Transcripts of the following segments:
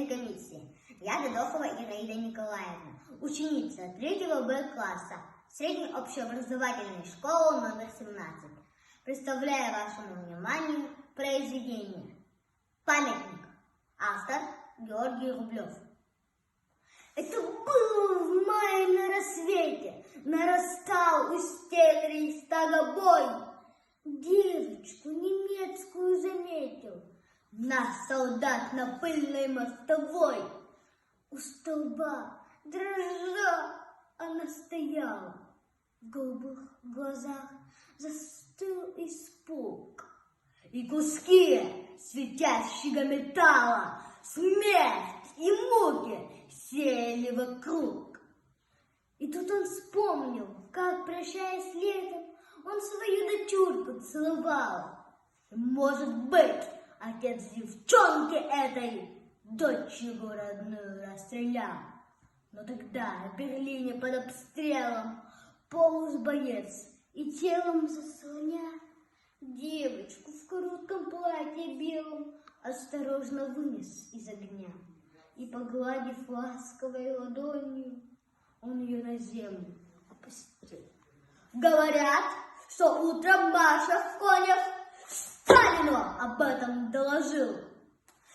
члены комиссии. Я Додохова Ираида Николаевна, ученица 3 Б класса средней общеобразовательной школы номер 17. Представляю вашему вниманию произведение «Памятник». Автор Георгий Рублев. Это было в мае на рассвете, нарастал у стен Рейхстага бой. Девочку немецкую заметил наш солдат на пыльной мостовой. У столба, дрожа, она стояла. В голубых глазах застыл испуг. И куски светящего металла, смерть и муки сеяли вокруг. И тут он вспомнил, как, прощаясь летом, он свою дочурку целовал. И, может быть, отец девчонки этой дочерью родную расстрелял. Но тогда в Берлине под обстрелом полз боец и телом заслоня девочку в коротком платье белом осторожно вынес из огня. И, погладив ласковой ладонью, он ее на землю опустил. Говорят, что утром Маша в конях Сталину об этом доложил.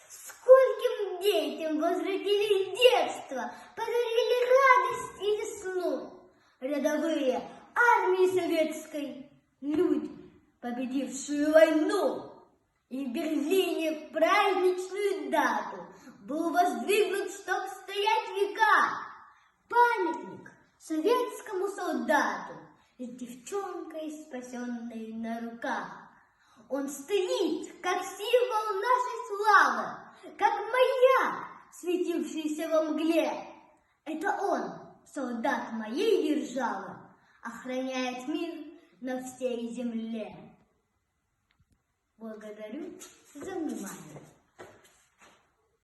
Скольким детям возвратили детство, подарили радость и весну. Рядовые армии советской, люди, победившие войну. И в Берлине в праздничную дату был воздвигнут, чтоб стоять века, памятник советскому солдату с девчонкой, спасенной на руках. Он стоит, как символ нашей славы, как маяк, светившийся во мгле. Это он, солдат моей державы, охраняет мир на всей земле. Благодарю за внимание.